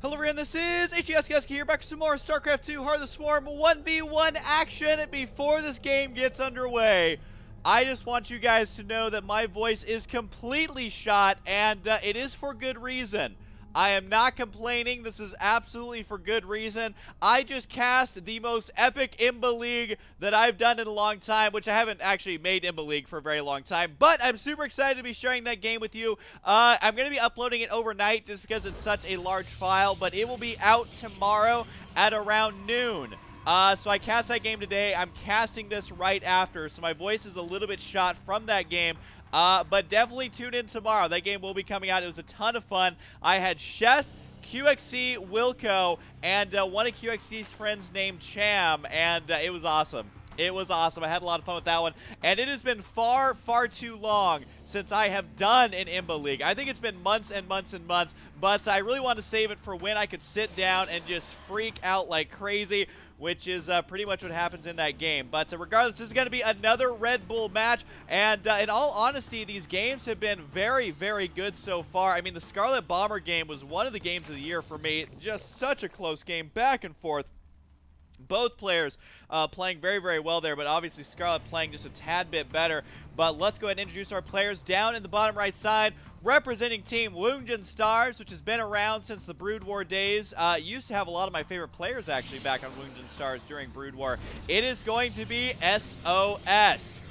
Hello everyone, this is HESKSK here, back with some more StarCraft 2 Heart of the Swarm 1v1 action. Before this game gets underway, I just want you guys to know that my voice is completely shot, and it is for good reason. I am not complaining. This is absolutely for good reason. I just cast the most epic Imba League that I've done in a long time, which I haven't actually made Imba League for a very long time, but I'm super excited to be sharing that game with you. I'm going to be uploading it overnight just because it's such a large file, but it will be out tomorrow at around noon. So I cast that game today. I'm casting this right after, so my voice is a little bit shot from that game. But definitely tune in tomorrow. That game will be coming out. It was a ton of fun. I had Sheth, QXC, Wilco, and one of QXC's friends named Cham, and it was awesome. It was awesome. I had a lot of fun with that one. And it has been far, far too long since I have done an Imba League. I think it's been months and months and months, but I really wanted to save it for when I could sit down and just freak out like crazy, which is pretty much what happens in that game. But regardless, this is going to be another Red Bull match, and in all honesty, these games have been very, very good so far. I mean, the Scarlet Bomber game was one of the games of the year for me. Just such a close game, back and forth. Both players playing very, very well there, but obviously Scarlet playing just a tad bit better. But let's go ahead and introduce our players. Down in the bottom right side, representing Team Woongjin Stars, which has been around since the Brood War days. Used to have a lot of my favorite players actually back on Woongjin Stars during Brood War. It is going to be sOs.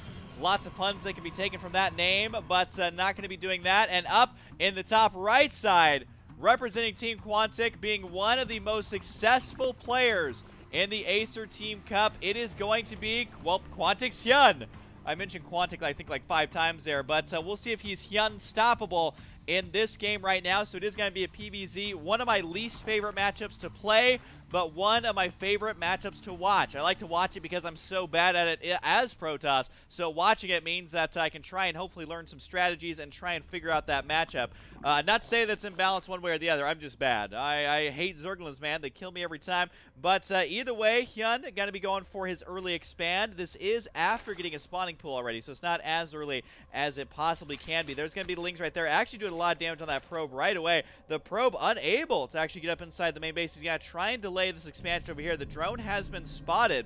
Lots of puns that can be taken from that name, but not going to be doing that. And up in the top right side, representing Team Quantic, being one of the most successful players in the Acer Team Cup, it is going to be, well, Quantic's Hyun. I mentioned Quantic, I think, like 5 times there, but we'll see if he's Hyun-stoppable in this game right now. So it is going to be a PvZ, one of my least favorite matchups to play, but one of my favorite matchups to watch. I like to watch it because I'm so bad at it as Protoss, so watching it means that I can try and hopefully learn some strategies and try and figure out that matchup. Not to say that's imbalanced one way or the other. I'm just bad. I hate Zerglings, man. They kill me every time. But either way, Hyun going to be going for his early expand. This is after getting a spawning pool already, so it's not as early as it possibly can be. There's going to be the links right there. Actually doing a lot of damage on that probe right away. The probe unable to actually get up inside the main base. He's going to try and delay this expansion over here. The drone has been spotted.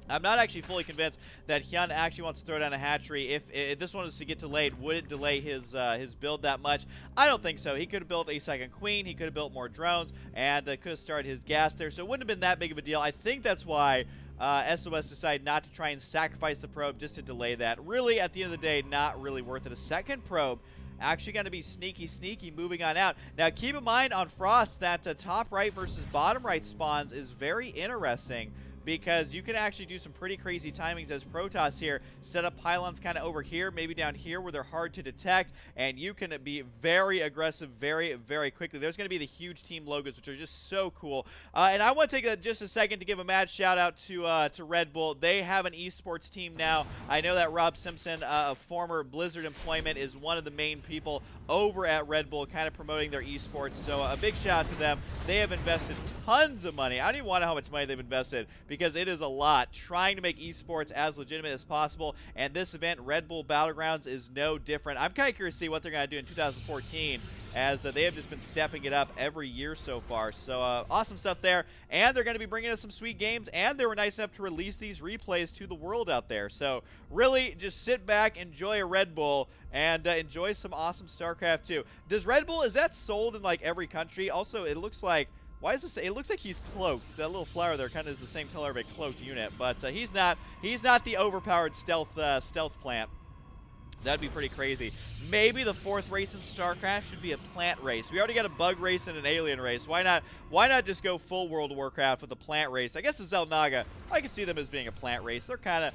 I'm not actually fully convinced that Hyun actually wants to throw down a hatchery. If this one was to get delayed, would it delay his build that much? I don't think so. He could have built a second queen. He could have built more drones, and could have started his gas there. So it wouldn't have been that big of a deal. I think that's why sOs decided not to try and sacrifice the probe just to delay that. Really, at the end of the day, not really worth it. A second probe actually going to be sneaky moving on out. Now, keep in mind on Frost that top right versus bottom right spawns is very interesting, because you can actually do some pretty crazy timings as Protoss here. Set up pylons kind of over here, maybe down here where they're hard to detect, and you can be very aggressive very, very quickly. There's going to be the huge team logos, which are just so cool. And I want to take just a second to give a mad shout out to Red Bull. They have an esports team now. I know that Rob Simpson, a former Blizzard employment, is one of the main people over at Red Bull kind of promoting their esports. So a big shout out to them. They have invested tons of money. I don't even want to know how much money they've invested, because it is a lot, trying to make esports as legitimate as possible, and this event, Red Bull Battlegrounds, is no different. I'm kind of curious to see what they're going to do in 2014, as they have just been stepping it up every year so far. So awesome stuff there, and they're going to be bringing us some sweet games, and they were nice enough to release these replays to the world out there. So really, just sit back, enjoy a Red Bull, and enjoy some awesome StarCraft 2. Does Red Bull, is that sold in like every country? Also, it looks like, why is this? It looks like he's cloaked. That little flower there kind of is the same color of a cloaked unit, but he's not. He's not the overpowered stealth plant. That'd be pretty crazy. Maybe the 4th race in StarCraft should be a plant race. We already got a bug race and an alien race. Why not? Why not just go full World of Warcraft with a plant race? I guess the Xel'Naga, I can see them as being a plant race. They're kind of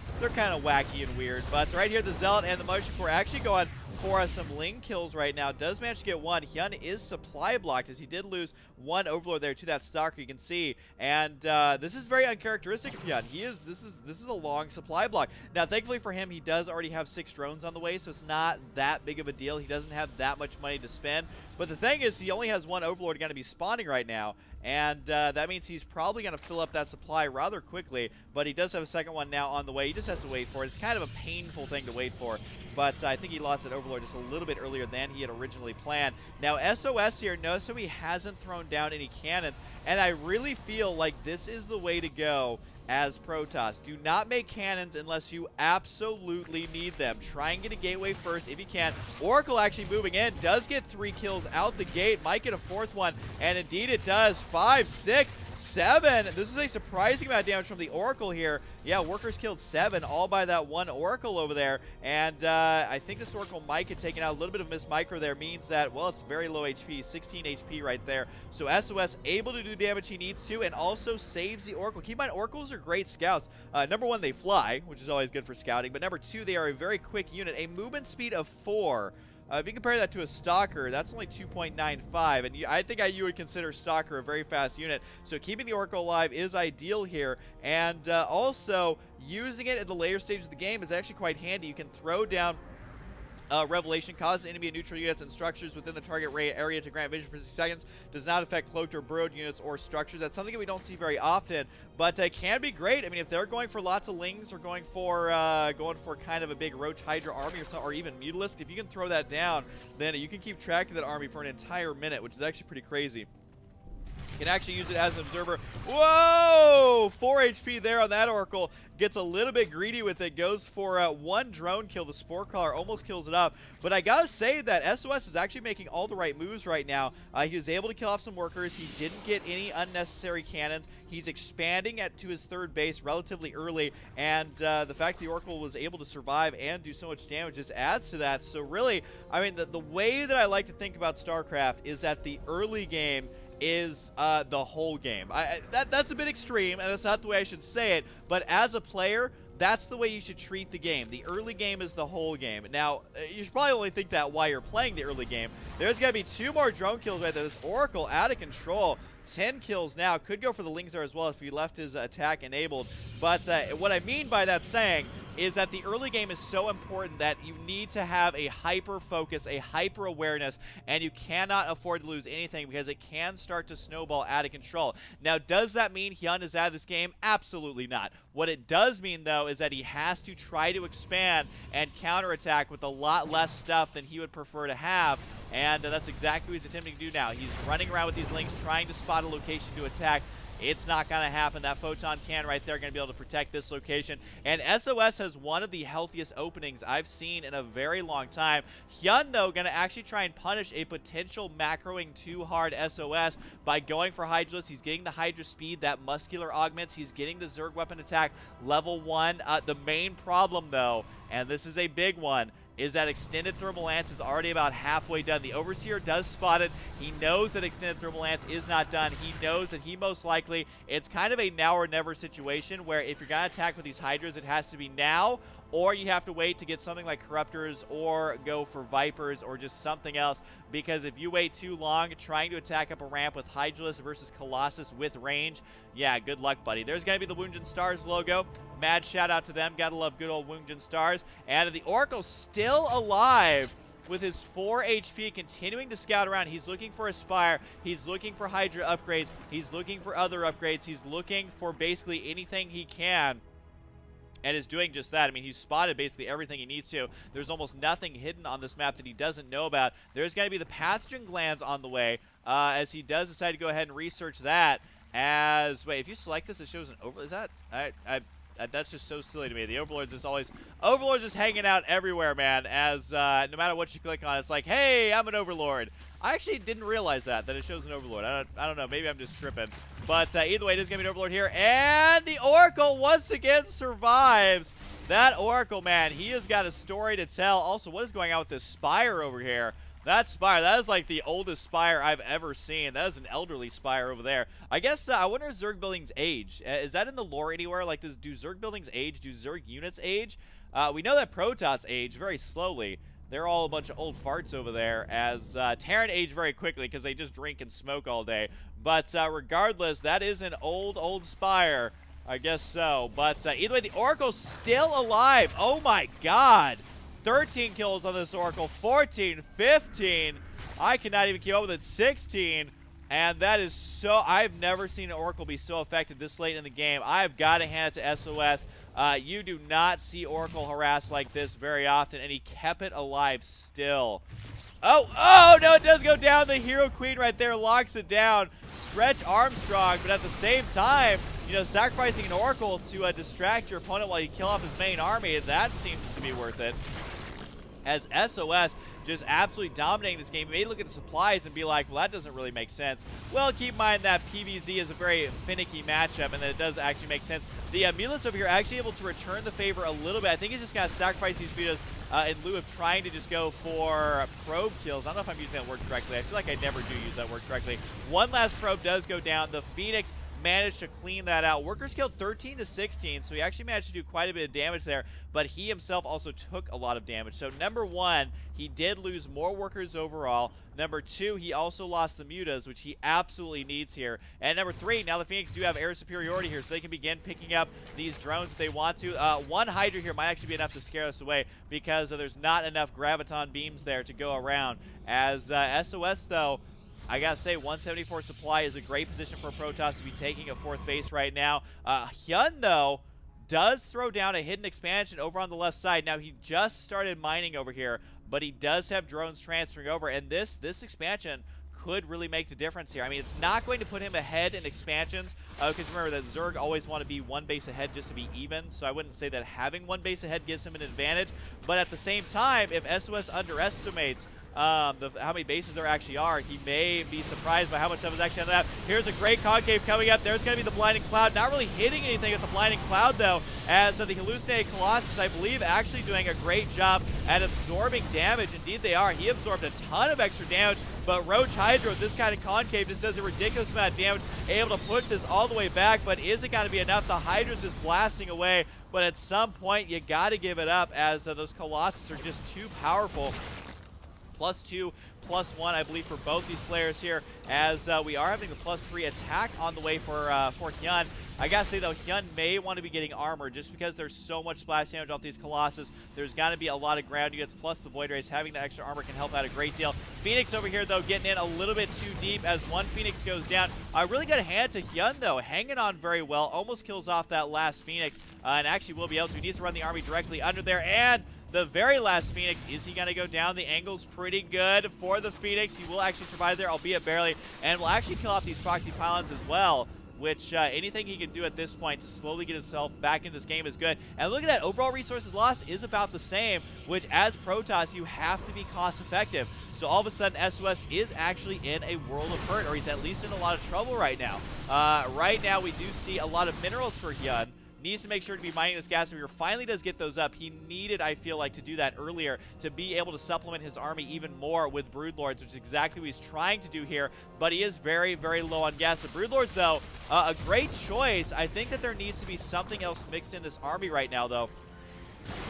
wacky and weird. But right here, the Zealot and the Motion Core actually going for some Ling kills right now. Does manage to get one. Hyun is supply blocked, as he did lose one Overlord there to that Stalker, you can see. And this is very uncharacteristic of Hyun. This is a long supply block. Now, thankfully for him, he does already have 6 drones on the way, so it's not that big of a deal. He doesn't have that much money to spend. But the thing is, he only has one Overlord going to be spawning right now, and that means he's probably going to fill up that supply rather quickly, but he does have a second one now on the way. He just has to wait for it. It's kind of a painful thing to wait for, but I think he lost that Overlord just a little bit earlier than he had originally planned. Now, SOS here, notice how he hasn't thrown down any cannons, and I really feel like this is the way to go as Protoss. Do not make cannons unless you absolutely need them. Try and get a gateway first if you can. Oracle actually moving in, does get 3 kills out the gate, might get a 4th one, and indeed it does. 5, 6, 7. This is a surprising amount of damage from the Oracle here. Yeah, workers killed 7, all by that one Oracle over there. And I think this Oracle might get taken out. A little bit of Miss Micro there means that, well, it's very low HP, 16 HP right there. So SOS able to do damage he needs to, and also saves the Oracle. Keep in mind, Oracles are great scouts. Number 1, they fly, which is always good for scouting. But number 2, they are a very quick unit. A movement speed of 4. If you compare that to a Stalker, that's only 2.95, and I think you would consider Stalker a very fast unit. So keeping the Oracle alive is ideal here, and also using it at the later stage of the game is actually quite handy. You can throw down Revelation, causes enemy and neutral units and structures within the target area to grant vision for 60 seconds. Does not affect cloaked or burrowed units or structures. That's something that we don't see very often, but it can be great. I mean, if they're going for lots of Lings or going for kind of a big Roach Hydra army or even Mutalisk, if you can throw that down, then you can keep track of that army for an entire minute, which is actually pretty crazy. You can actually use it as an observer. Whoa! 4 HP there on that Oracle. Gets a little bit greedy with it. Goes for 1 drone kill. The Spore Crawler almost kills it up. But I gotta say that SOS is actually making all the right moves right now. He was able to kill off some workers. He didn't get any unnecessary cannons. He's expanding to his 3rd base relatively early. And the fact the Oracle was able to survive and do so much damage just adds to that. So really, I mean, the way that I like to think about StarCraft is that the early game is the whole game. That's a bit extreme, and that's not the way I should say it, but as a player, that's the way you should treat the game. The early game is the whole game. Now, you should probably only think that while you're playing the early game. There's going to be 2 more drone kills right there. This Oracle out of control. 10 kills now. Could go for the Lings there as well if he left his attack enabled. But what I mean by that saying is that the early game is so important that you need to have a hyper focus, a hyper awareness, and you cannot afford to lose anything because it can start to snowball out of control. Now, does that mean Hyun is out of this game? Absolutely not. What it does mean, though, is that he has to try to expand and counterattack with a lot less stuff than he would prefer to have, and that's exactly what he's attempting to do now. He's running around with these Lings, trying to spot a location to attack. It's not going to happen. That Photon Cannon right there going to be able to protect this location. And SOS has one of the healthiest openings I've seen in a very long time. Hyun, though, going to actually try and punish a potential macroing too hard SOS by going for Hydraless. He's getting the Hydra speed, that muscular augments. He's getting the Zerg weapon attack level 1. The main problem, though, and this is a big one, is that Extended Thermal Lance is already about halfway done. The Overseer does spot it. He knows that Extended Thermal Lance is not done. He knows that he most likely, it's kind of a now or never situation where if you're going to attack with these Hydras, it has to be now, or you have to wait to get something like Corruptors or go for Vipers or just something else, because if you wait too long trying to attack up a ramp with Hydralus versus Colossus with range, yeah, good luck, buddy. There's going to be the Wounded Stars logo. Mad shout out to them. Gotta love good old Wounded Stars. And the Oracle still alive with his 4 HP, continuing to scout around. He's looking for a Spire. He's looking for Hydra upgrades. He's looking for other upgrades. He's looking for basically anything he can, and is doing just that. I mean, he's spotted basically everything he needs to. There's almost nothing hidden on this map that he doesn't know about. There's going to be the Pathogen Glands on the way, as he does decide to go ahead and research that. Wait, if you select this, it shows an over. Is that? That's just so silly to me. The Overlord's just hanging out everywhere, man, as no matter what you click on, it's like, hey, I'm an Overlord. I actually didn't realize that it shows an Overlord. I don't know. Maybe I'm just tripping. But either way, it is going to be an Overlord here. And the Oracle once again survives. That Oracle, man, he has got a story to tell. Also, what is going on with this Spire over here? That Spire, that is like the oldest Spire I've ever seen. That is an elderly Spire over there. I guess, I wonder if Zerg buildings age. Is that in the lore anywhere? Like, do Zerg buildings age? Do Zerg units age? We know that Protoss age very slowly. They're all a bunch of old farts over there, as Terran age very quickly because they just drink and smoke all day. But regardless, that is an old Spire. I guess so. But either way, the Oracle's still alive. Oh my god. 13 kills on this Oracle, 14, 15. I cannot even keep up with it. 16. And that is so, I've never seen an Oracle be so effective this late in the game. I've got to hand it to SOS. You do not see Oracle harass like this very often, and he kept it alive still. Oh, no, it does go down. The Hero Queen right there locks it down. Stretch Armstrong, but at the same time, you know, sacrificing an Oracle to distract your opponent while you kill off his main army, that seems to be worth it. As SOS just absolutely dominating this game. You may look at the supplies and be like, well, that doesn't really make sense. Well, keep in mind that PvZ is a very finicky matchup, and that it does actually make sense. The Mulis over here actually able to return the favor a little bit. I think he's just going to sacrifice these Mutas in lieu of trying to just go for probe kills. I don't know if I'm using that word correctly. I feel like I never do use that word correctly. One last probe does go down. The Phoenix managed to clean that out. Workers killed 13 to 16, so he actually managed to do quite a bit of damage there, but he himself also took a lot of damage. So number one, he did lose more workers overall. Number two, he also lost the mutas, which he absolutely needs here. And number three, now the Phoenix do have air superiority here, so they can begin picking up these drones if they want to. One Hydra here might actually be enough to scare us away, because there's not enough graviton beams there to go around. As SOS, though, I gotta say, 174 supply is a great position for Protoss to be taking a fourth base right now. Hyun, though, does throw down a hidden expansion over on the left side. Now, he just started mining over here, but he does have drones transferring over, and this expansion could really make the difference here. I mean, it's not going to put him ahead in expansions, because remember that Zerg always want to be one base ahead just to be even, so I wouldn't say that having one base ahead gives him an advantage. But at the same time, if SOS underestimates how many bases there actually are, he may be surprised by how much stuff is actually on that. Here's a great concave coming up. There's going to be the Blinding Cloud. Not really hitting anything with the Blinding Cloud, though, as the Hallucinated Colossus, I believe, actually doing a great job at absorbing damage. Indeed, they are. He absorbed a ton of extra damage, but Roach Hydra with this kind of concave just does a ridiculous amount of damage, able to push this all the way back, but is it going to be enough? The Hydra's just blasting away, but at some point, you got to give it up, as those Colossus are just too powerful. +2, +1, I believe, for both these players here, as we are having the +3 attack on the way for Hyun. I gotta say, though, Hyun may want to be getting armor just because there's so much splash damage off these Colossus. There's got to be a lot of ground units, plus the Void Rays. Having the extra armor can help out a great deal. Phoenix over here, though, getting in a little bit too deep as one Phoenix goes down. I really got to hand it to Hyun, though, hanging on very well. Almost kills off that last Phoenix, and actually will be able to. He needs to run the army directly under there, and the very last Phoenix, is he going to go down? The angle's pretty good for the Phoenix. He will actually survive there, albeit barely, and will actually kill off these proxy pylons as well, which anything he can do at this point to slowly get himself back in this game is good. And look at that, overall resources lost is about the same, which as Protoss, you have to be cost effective. So all of a sudden, SOS is actually in a world of hurt, or he's at least in a lot of trouble right now. Right now, we do see a lot of minerals for Hyun. Needs to make sure to be mining this gas meter. Finally does get those up. He needed, I feel like, to do that earlier to be able to supplement his army even more with Broodlords, which is exactly what he's trying to do here, but he is very, very low on gas. The Broodlords, though, a great choice. I think that there needs to be something else mixed in this army right now, though.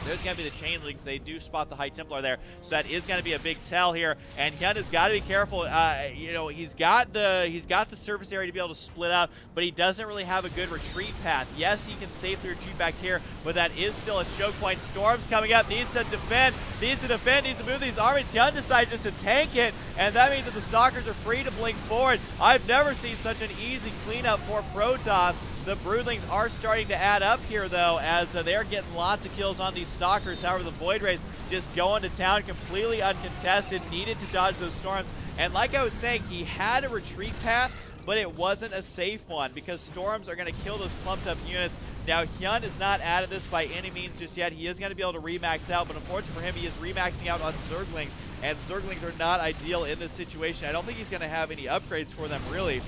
There's going to be the chain links. They do spot the High Templar there, so that is going to be a big tell here. And Hyun has got to be careful. You know, he's got the surface area to be able to split up, but he doesn't really have a good retreat path. Yes, he can safely retreat back here, but that is still a choke point. Storm's coming up. Needs to defend. Needs to move these armies. Hyun decides just to tank it, and that means that the Stalkers are free to blink forward. I've never seen such an easy cleanup for Protoss. The Broodlings are starting to add up here, though, as they're getting lots of kills on these Stalkers. However, the Void Rays just going to town completely uncontested, needed to dodge those storms. And like I was saying, he had a retreat path, but it wasn't a safe one because storms are going to kill those clumped up units. Now, Hyun is not out of this by any means just yet. He is going to be able to remax out, but unfortunately for him, he is remaxing out on Zerglings, and Zerglings are not ideal in this situation. I don't think he's going to have any upgrades for them, really.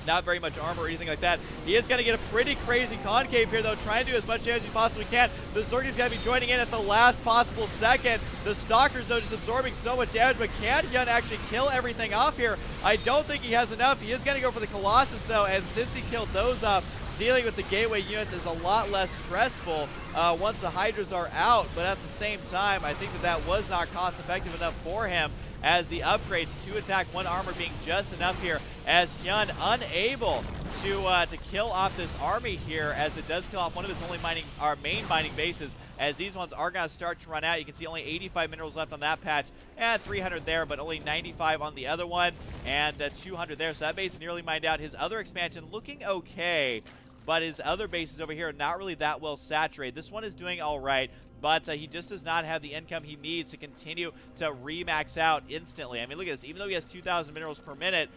Not very much armor or anything like that. He is going to get a pretty crazy concave here, though, trying to do as much damage as he possibly can. The Zerg is going to be joining in at the last possible second. The Stalkers, though, just absorbing so much damage, but can Hyun actually kill everything off here? I don't think he has enough. He is going to go for the Colossus, though, and since he killed those up, dealing with the gateway units is a lot less stressful once the Hydras are out, but at the same time, I think that was not cost effective enough for him, as the upgrades to attack one armor being just enough here, as Hyun unable to kill off this army here, as it does kill off one of his only main mining bases. as these ones are going to start to run out. You can see only 85 minerals left on that patch, and 300 there, but only 95 on the other one, and 200 there. So that base nearly mined out. His other expansion looking okay, but his other bases over here are not really that well saturated. This one is doing all right, but he just does not have the income he needs to continue to remax out instantly. I mean, look at this. Even though he has 2,000 minerals per minute,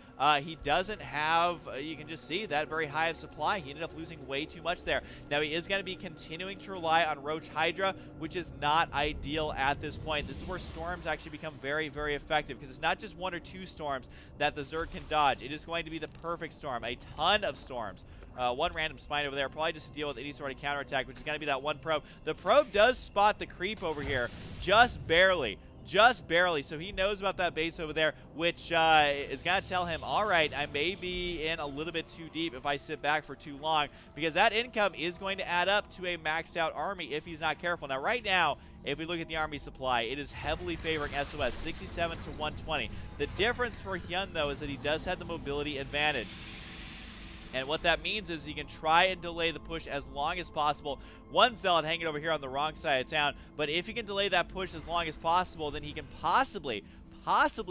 he doesn't have, you can just see, that very high of supply. He ended up losing way too much there. Now, he is going to be continuing to rely on Roach Hydra, which is not ideal at this point. This is where storms actually become very, very effective, because it's not just 1 or 2 storms that the Zerg can dodge. It is going to be the perfect storm, a ton of storms. 1 random spine over there, probably just to deal with any sort of counterattack, which is going to be that 1 probe. The probe does spot the creep over here, just barely. Just barely, so he knows about that base over there, which is going to tell him, all right, I may be in a little bit too deep if I sit back for too long, because that income is going to add up to a maxed out army if he's not careful. Now, right now, if we look at the army supply, it is heavily favoring SOS, 67 to 120. The difference for Hyun, though, is that he does have the mobility advantage. And what that means is he can try and delay the push as long as possible. 1 Zealot hanging over here on the wrong side of town. But if he can delay that push as long as possible, then he can possibly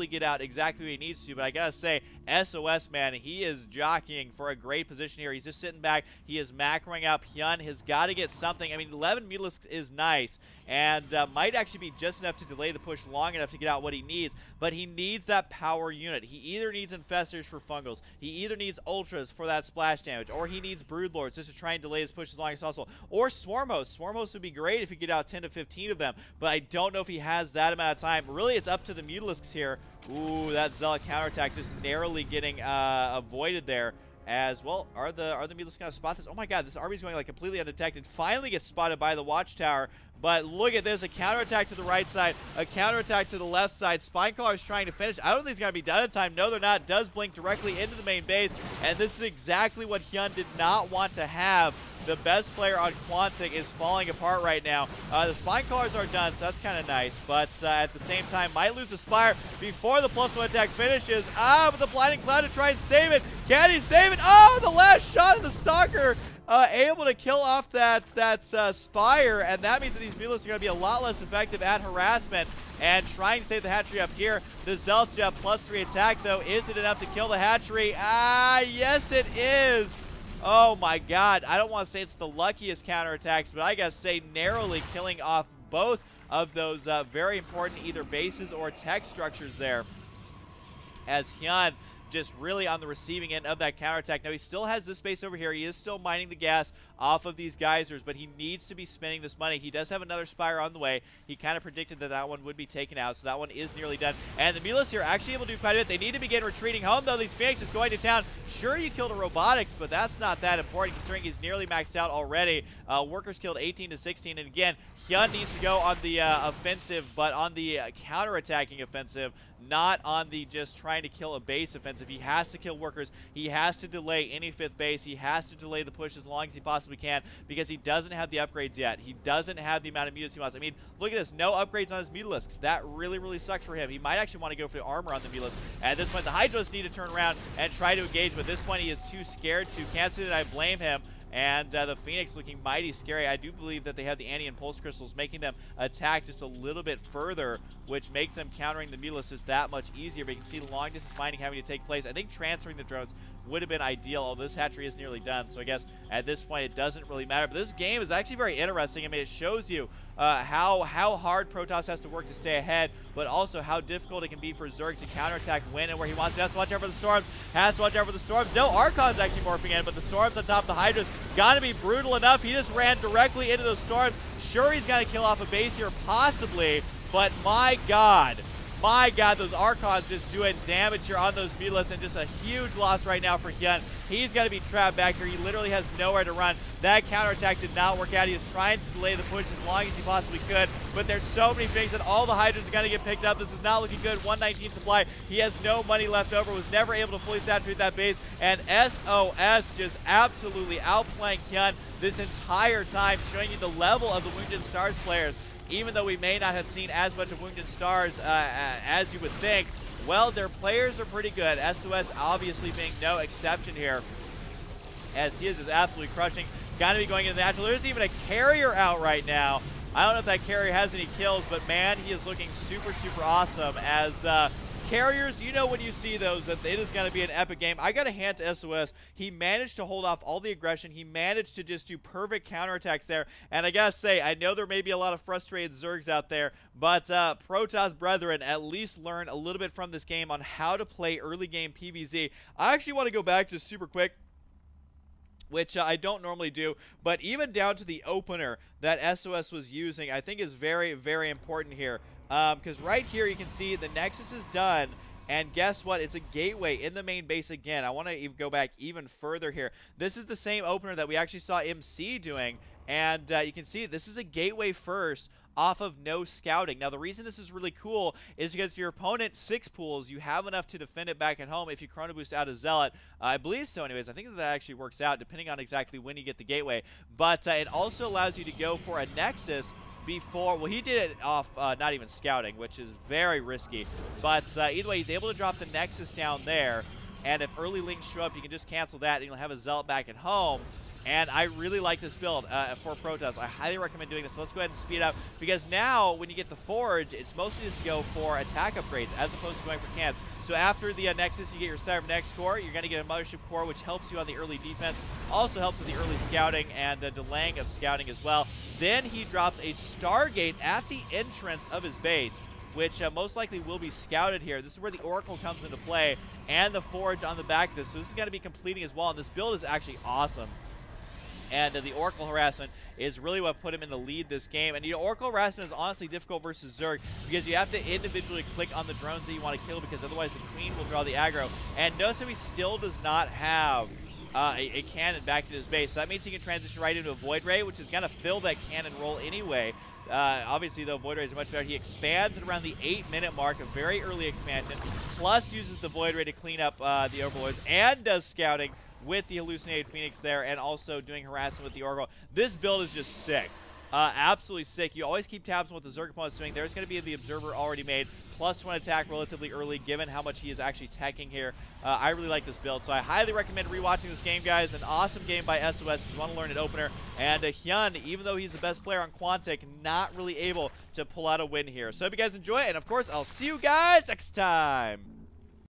get out exactly what he needs to. But I gotta say, SOS, man, he is jockeying for a great position here. He's just sitting back. He is macroing out. Hyun has got to get something. I mean, 11 Mutalisks is nice, and might actually be just enough to delay the push long enough to get out what he needs. But he needs that power unit. He either needs Infestors for Fungals, he either needs Ultras for that splash damage, or he needs Broodlords just to try and delay his push as long as possible. Or Swarm Hosts. Swarm Hosts would be great if he could get out 10 to 15 of them, but I don't know if he has that amount of time. Really, it's up to the Mutalisks here. Ooh, that Zealot counterattack just narrowly getting avoided there. As well, are the Mutalisks going to spot this? Oh my god, this army's going like completely undetected. Finally gets spotted by the Watchtower. But look at this, a counterattack to the right side, a counterattack to the left side. Spinecrawler is trying to finish. I don't think he's going to be done in time. No, they're not. Does blink directly into the main base. And this is exactly what Hyun did not want to have. The best player on Quantic is falling apart right now. The Spinecrawlers are done, so that's kind of nice. But at the same time, might lose the Spire before the +1 attack finishes. But the Blinding Cloud to try and save it. Can he save it? Oh, the last shot of the Stalker. Able to kill off that Spire, and that means that these Mutalisks are going to be a lot less effective at harassment and trying to save the hatchery up here. The Zealot's +3 attack, though. Is it enough to kill the hatchery? Yes, it is. Oh, my God. I don't want to say it's the luckiest counterattacks, but I got to say narrowly killing off both of those very important either bases or tech structures there, as Hyun just really on the receiving end of that counterattack. Now, he still has this base over here. He is still mining the gas off of these geysers, but he needs to be spending this money. He does have another Spire on the way. He kind of predicted that that one would be taken out, so that one is nearly done. And the Mutalisks here are actually able to do quite a bit. They need to begin retreating home, though. These Phoenix is going to town. Sure, you killed a Robotics, but that's not that important considering he's nearly maxed out already. Workers killed 18 to 16, and again, Hyun needs to go on the offensive, but on the counterattacking offensive, not on the just trying to kill a base offensive. He has to kill workers. He has to delay any 5th base. He has to delay the push as long as he possibly can because he doesn't have the upgrades yet. He doesn't have the amount of mutants he wants. I mean, look at this. No upgrades on his Mutalisks. That really, really sucks for him. He might actually want to go for the armor on the Mutalisks. At this point, the Hydras need to turn around and try to engage, but at this point, he is too scared to. Can't say that I blame him. And the Phoenix looking mighty scary. I do believe that they have the Anti and Pulse Crystals, making them attack just a little bit further, which makes them countering the Mutalisks that much easier. But you can see the long distance mining having to take place. I think transferring the drones would have been ideal, although this hatchery is nearly done. So I guess at this point it doesn't really matter. But this game is actually very interesting. I mean, it shows you how hard Protoss has to work to stay ahead, but also how difficult it can be for Zerg to counterattack when and where he wants to. Has to watch out for the storms. Has to watch out for the storms. No, Archon's actually morphing in, but the storms on top of the Hydras gotta be brutal enough. He just ran directly into those storms. Sure, he's gonna kill off a base here, possibly, but my God, those Archons just doing damage here on those Mutalisks, and just a huge loss right now for Hyun. He's going to be trapped back here. He literally has nowhere to run. That counterattack did not work out. He was trying to delay the push as long as he possibly could, but there's so many things that all the Hydras are going to get picked up. This is not looking good. 119 supply. He has no money left over, was never able to fully saturate that base, and SOS just absolutely outplaying Hyun this entire time, showing you the level of the Wounded Stars players. Even though we may not have seen as much of Wounded Stars as you would think, well, their players are pretty good. SOS obviously being no exception here, as he is just absolutely crushing. Got to be going into the natural. There's even a carrier out right now. I don't know if that carrier has any kills, but man, he is looking super, super awesome as carriers, you know when you see those that it is going to be an epic game. I got to hand to SOS. He managed to hold off all the aggression. He managed to just do perfect counterattacks there. And I got to say, I know there may be a lot of frustrated Zergs out there, but Protoss brethren at least learn a little bit from this game on how to play early game PvZ. I actually want to go back just super quick, which I don't normally do, but even down to the opener that SOS was using, I think is very, very important here. Because right here you can see the Nexus is done, and guess what? It's a gateway in the main base again. I want to go back even further here. This is the same opener that we actually saw MC doing, and you can see this is a gateway first off of no scouting. Now, the reason this is really cool is because if your opponent 6 pools, you have enough to defend it back at home if you chrono boost out a Zealot. I believe so anyways. I think that actually works out depending on exactly when you get the gateway. But it also allows you to go for a Nexus before, well, he did it off not even scouting, which is very risky. But either way, he's able to drop the Nexus down there. And if early links show up, you can just cancel that and you'll have a Zealot back at home. And I really like this build for Protoss. I highly recommend doing this. So let's go ahead and speed up, because now when you get the Forge, it's mostly just go for attack upgrades as opposed to going for cans. So after the Nexus, you get your Cybernex core. You're going to get a Mothership core, which helps you on the early defense. Also helps with the early scouting and delaying of scouting as well. Then he drops a Stargate at the entrance of his base, which most likely will be scouted here. This is where the Oracle comes into play, and the Forge on the back of this. So this is going to be completing as well, and this build is actually awesome. And the Oracle harassment is really what put him in the lead this game. And, you know, Oracle harassment is honestly difficult versus Zerg because you have to individually click on the drones that you want to kill, because otherwise the Queen will draw the aggro. And notice that he still does not have a cannon back to his base. So that means he can transition right into a Void Ray, which is going to fill that cannon role anyway. Obviously, though, Void Ray is much better. He expands at around the 8-minute mark, a very early expansion, plus uses the Void Ray to clean up the Overlords, and does scouting with the Hallucinated Phoenix there, and also doing harassment with the Oracle. This build is just sick. Absolutely sick. You always keep tabs on what the Zerg opponent's doing. There's going to be the Observer already made, +1 attack relatively early, given how much he is actually teching here. I really like this build, so I highly recommend rewatching this game, guys. An awesome game by SOS if you want to learn an opener. And Hyun, even though he's the best player on Quantic, not really able to pull out a win here. So I hope you guys enjoy it, and of course, I'll see you guys next time.